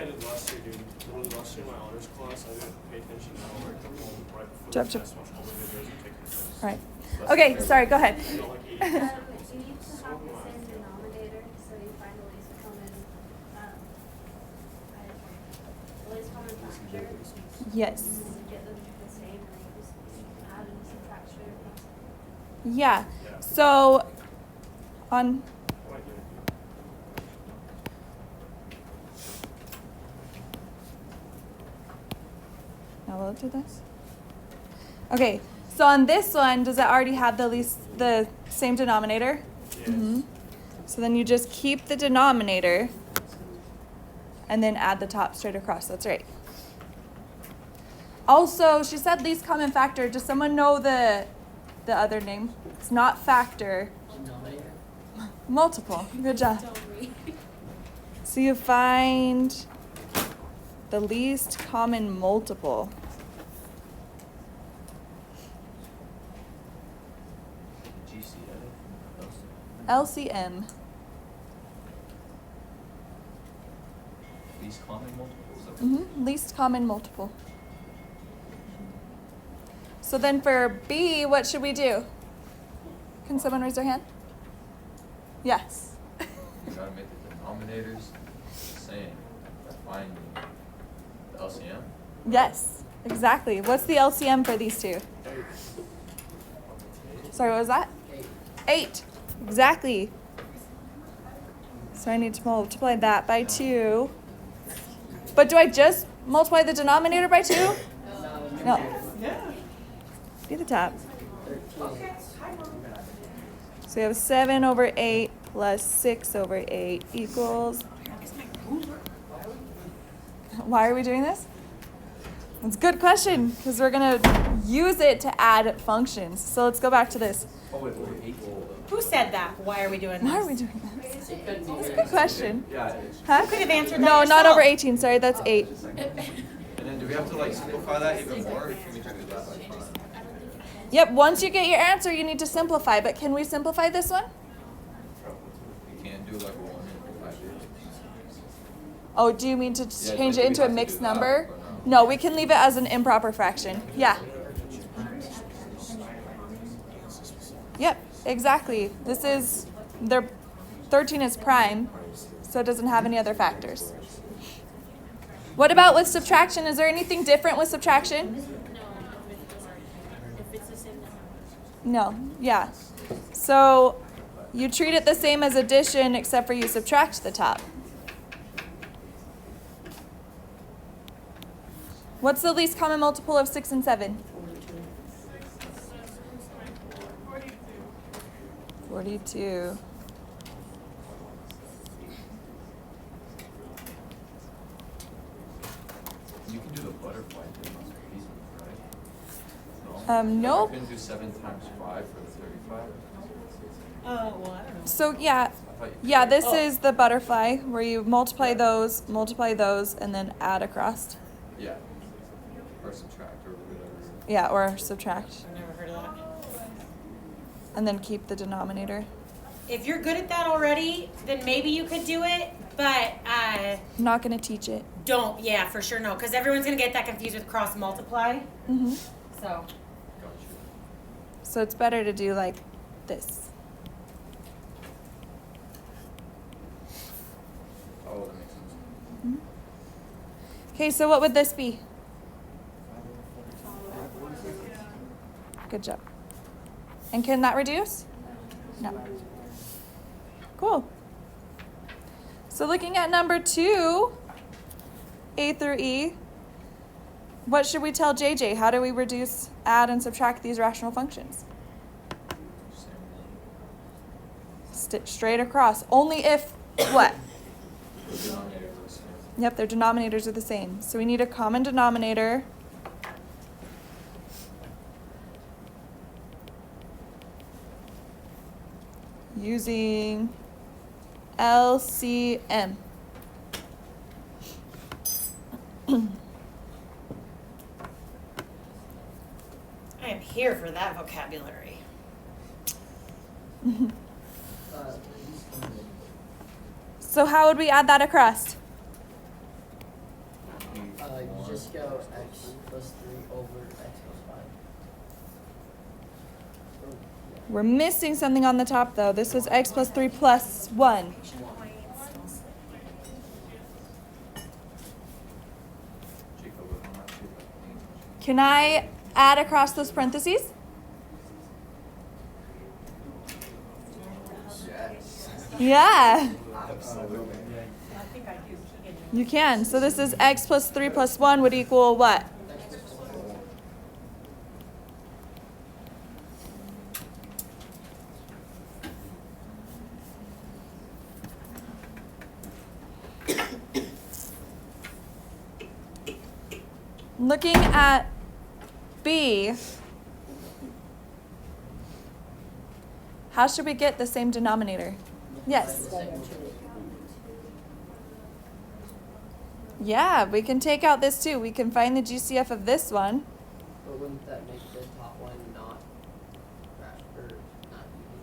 I did last year, dude. Last year in my honors class, I didn't pay attention at all. Right before Chop, the chop. test, watch all the videos and take the test. All right. Okay, sorry, go ahead. You need to have the same denominator, so you find the least common factor. Yes. And get them the same, and you just add and subtract straight across. Yeah. So on now we'll do this. Okay, so on this one, does it already have the same denominator? Yes. So then you just keep the denominator and then add the top straight across. That's right. Also, she said least common factor. Does someone know the other name? It's not factor. Denominator. Multiple. Good job. Don't read. So you find the least common multiple. LCM. Least common multiples. Least common multiple. So then for B, what should we do? Can someone raise their hand? Yes. You gotta make the denominators the same by finding the LCM. Yes, exactly. What's the LCM for these two? Sorry, what was that? 8. Exactly. So I need to multiply that by 2. But do I just multiply the denominator by 2? No. Be the top. So we have 7 over 8 plus 6 over 8 equals. Why are we doing this? That's a good question, because we're going to use it to add functions. So let's go back to this. Oh, wait, 8. Who said that? Why are we doing this? Why are we doing this? That's a good question. Yeah. Huh? You could have answered that No, not yourself. over 18. Sorry, that's 8. And then do we have to like simplify that even more? Or can we just do that like fine? Yep, once you get your answer, you need to simplify. But can we simplify this one? We can't do like 1 and 5. Oh, do you mean to Yeah, change do it we into a have to mixed do that, number? or no? No, we can leave it as an improper fraction. Yeah. Yep, exactly. This is, 13 is prime, so it doesn't have any other factors. What about with subtraction? Is there anything different with subtraction? If it's the same number. No, yeah. So you treat it the same as addition except for you subtract the top. What's the least common multiple of 6 and 7? 42. You can do the butterfly thing on the easy, right? Nope. You can do 7 times 5 for the 35. Oh, well, I don't know. So yeah, I thought you yeah, could. this is the butterfly where you multiply those, and then add across. Yeah. Or subtract or whatever. Yeah, or subtract. I've never heard of that. And then keep the denominator. If you're good at that already, then maybe you could do it, but I'm not going to teach it. don't. Yeah, for sure no, because everyone's gonna get that confused with cross multiply. Hmm. So Got So it's better to do like this. you. Oh, that makes sense. Okay, so what would this be? Good job. And can that reduce? No. Cool. So looking at number 2, A through E, what should we tell JJ? How do we reduce, add, and subtract these rational functions? Same Straight across. Only if what? thing. The denominator is the same. Yep, their denominators are the same. So we need a common denominator. Using LCM. I am here for that vocabulary. So how would we add that across? You just go x plus 3 over x plus 5. Or, yeah. We're missing something on the top though. This was x plus 3 plus 1. Jacob, I'm not sure if I can. Can I add across those parentheses? Yes. Yeah, Absolutely. I think I do. Keegan. you can. So this is x plus 3 plus 1 would equal what? Looking at B, how should we get the same denominator? Yes. Yeah, we can take out this too. We can find the GCF of this one. But wouldn't that make the top one not or not even?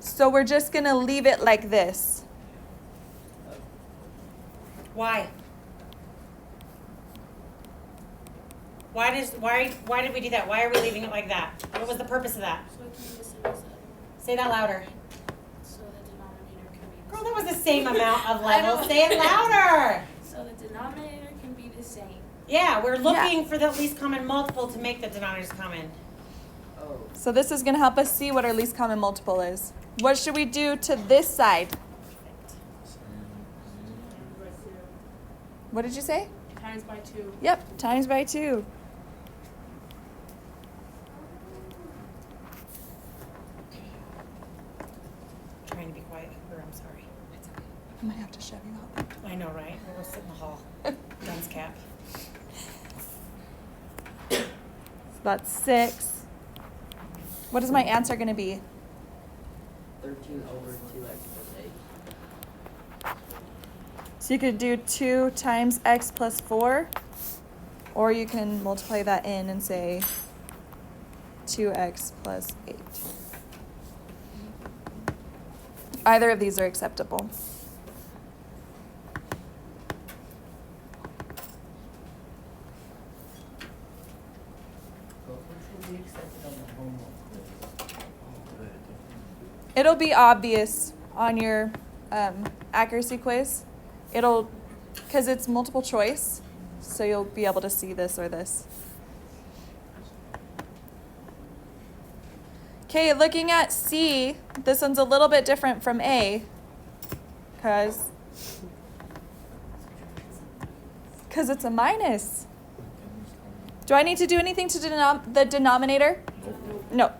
So we're just going to leave it like this. Why? Why did we do that? Why are we leaving it like that? What was the purpose of that? So it can be the same as that. Say that louder. So the denominator can be the Girl, same. that was the same amount of I levels. don't- Say it louder. So the denominator can be the same. Yeah, we're looking for the least common multiple to make the denominators common. Oh, So this is going to help us see what our least common multiple is. What should we do to this side? What did you say? Times by 2. Yep, times by 2. Trying to be quiet, Cooper, I'm sorry. I might have to shove you out. I know, right? We'll go sit in the hall. Guns cap. So that's 6. What is my answer going to be? 13 over 2x plus 8. So you could do 2 times x plus 4, or you can multiply that in and say 2x plus 8. Either of these are acceptable. But which will be accepted on the homework quiz? It'll be obvious on your accuracy quiz. It'll, because it's multiple choice, so you'll be able to see this or this. Okay, looking at C, this one's a little bit different from A, because it's a minus. Do I need to do anything to the denominator? No.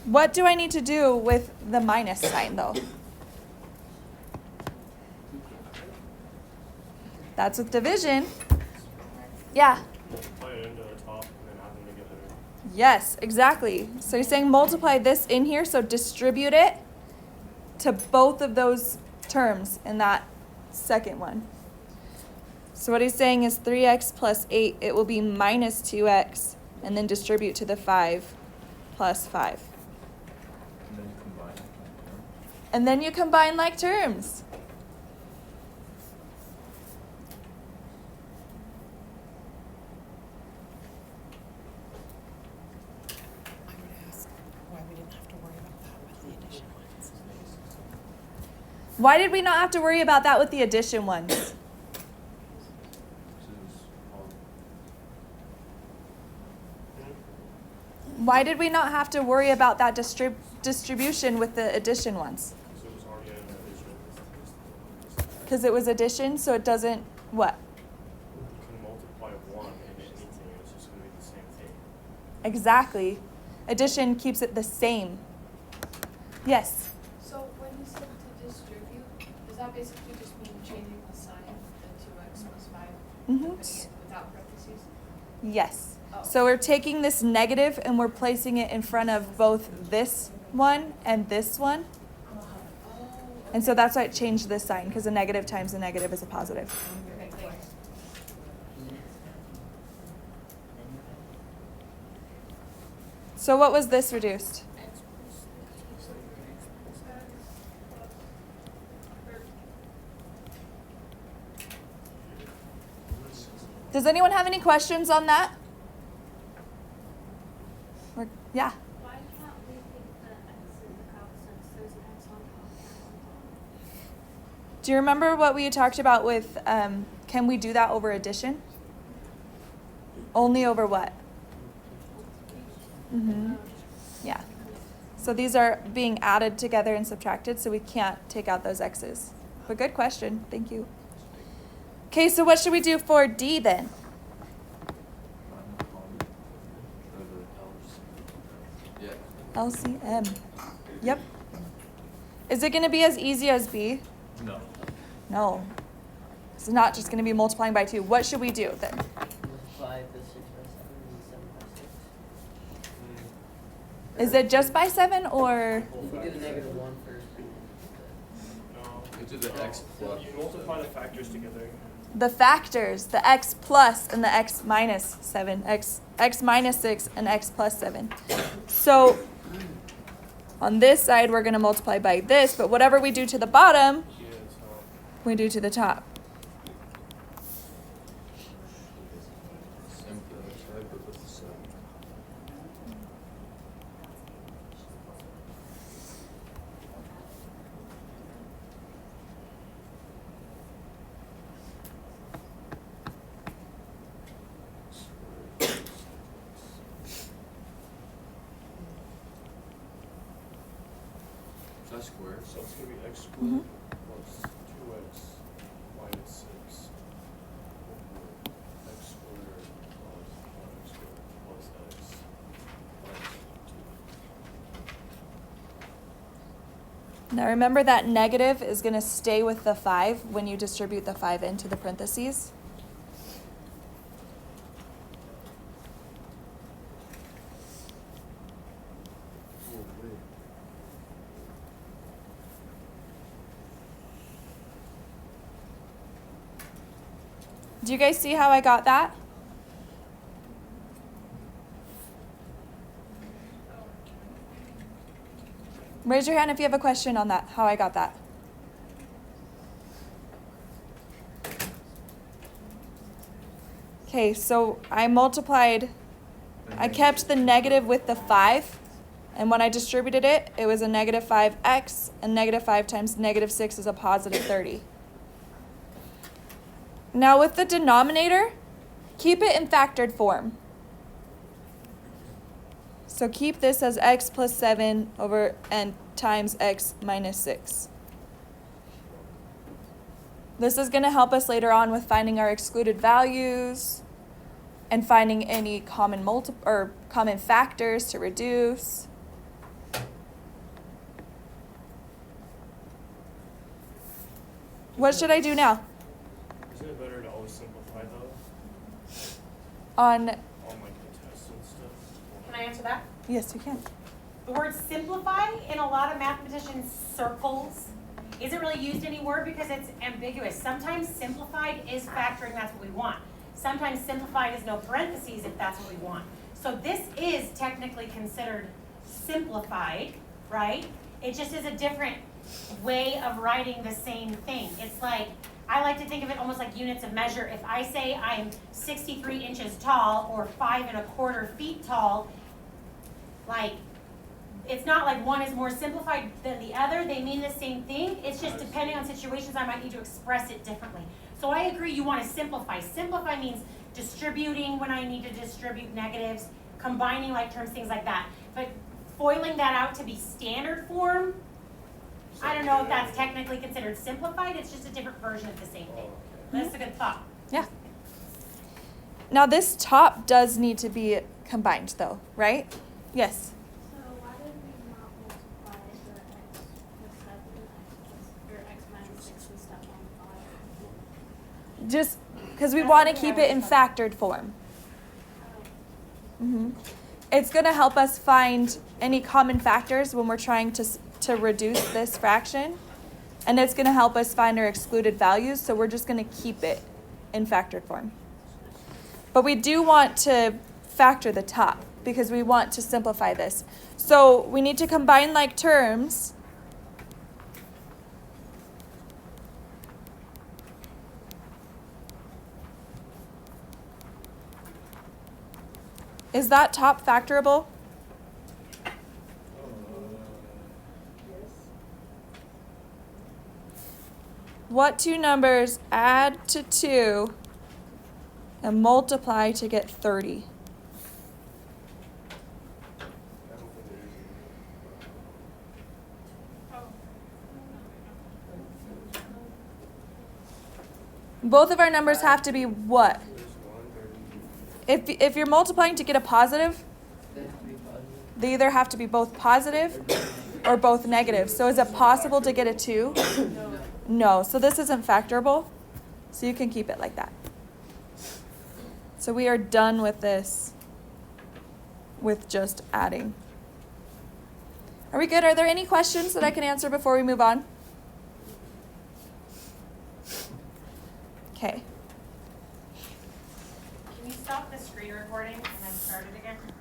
What do I need to do with the minus sign, though? That's with division. Yeah. Play it into the top and then add them together. Yes, exactly. So you're saying multiply this in here, so distribute it to both of those terms in that second one. So what he's saying is 3x plus 8, it will be minus 2x, and then distribute to the 5 plus 5. And then combine it. And then you combine like terms. I would ask why we didn't have to worry about that with the addition ones. Why did we not have to worry about that with the addition ones? This is all Why did we not have to worry about that distribution with the addition ones? Because it was already in the addition. Because it was addition, so it doesn't, what? You can multiply 1 and anything, it's just going to be the same thing. Exactly. Addition keeps it the same. Yes? So when you said to distribute, does that basically just mean changing the sign, the 2x plus 5, Mm-hmm. putting it without parentheses? Yes. Oh. So we're taking this negative and we're placing it in front of both this one and this one. Oh. And so that's why it changed this sign, because a negative times a negative is a positive. Okay, thanks. So what was this reduced? X plus 6 plus 5. Does anyone have any questions on that? Yeah. Why can't we pick the x's out since there's an x on top and on top? Do you remember what we talked about with, can we do that over addition? Only over what? Mm-hmm. Yeah. So these are being added together and subtracted, so we can't take out those x's. But good question. Thank you. Okay, so what should we do for D then? Find the common, or the LCM. Yep. Is it going to be as easy as B? no. No. It's not just going to be multiplying by 2. What should we do then? Multiply the 6 by 7 and 7 by 6. Is it just by 7 or? You can do the negative 1 first and then No. You do the x plus. You multiply the factors together. The factors, the x plus and the x minus 7, x minus 6 and x plus 7. So on this side, we're going to multiply by this, but whatever we do to the bottom, Yeah, so we do to the top. Simpler, so I put with the 7. Is that squared? So it's gonna be x squared Mhm. plus 2x minus 6. X squared plus 1x squared plus x minus 2. Now remember that negative is going to stay with the 5 when you distribute the 5 into the parentheses. Do you guys see how I got that? Raise your hand if you have a question on that, how I got that. Okay, so I multiplied, I kept the negative with the 5, and when I distributed it, it was a negative 5x, and negative 5 times negative 6 is a positive 30. Now with the denominator, keep it in factored form. So keep this as x plus 7 over and times x minus 6. This is going to help us later on with finding our excluded values and finding any common common factors to reduce. What should I do now? Isn't it better to always simplify though? On, On like the tests and stuff? Can I answer that? yes, you can. The word simplify in a lot of mathematicians' circles isn't really used anymore because it's ambiguous. Sometimes simplified is factoring, that's what we want. Sometimes simplified is no parentheses if that's what we want. So this is technically considered simplified, right? It just is a different way of writing the same thing. It's like, I like to think of it almost like units of measure. If I say I'm 63 inches tall or 5 1/4 feet tall, like, it's not like one is more simplified than the other. They mean the same thing. It's just depending on situations, I might need to express it differently. So I agree you want to simplify. Simplify means distributing when I need to distribute negatives, combining like terms, things like that. But foiling that out to be standard form, I don't know if that's technically considered simplified. It's just a different version of the same thing. But that's a good thought. Yeah. Now this top does need to be combined though, right? Yes. So why did we not multiply the x plus 7 or x minus 6 and stuff on the bottom? Just because we want to keep it in factored form. Oh, It's going to help us find any common factors when we're trying to reduce this fraction. And it's going to help us find our excluded values, so we're just going to keep it in factored form. But we do want to factor the top because we want to simplify this. So we need to combine like terms. Is that top factorable? What two numbers add to 2 and multiply to get 30? I don't think there is Both of our numbers have to be what? any. There's one, there's If you're multiplying to get a positive, They have to be positive. they either have to be both positive or both negative. So is it possible to get a 2? No. No. So this isn't factorable. So you can keep it like that. So we are done with this with just adding. Are we good? Are there any questions that I can answer before we move on? Okay. Can you stop the screen recording and then start it again?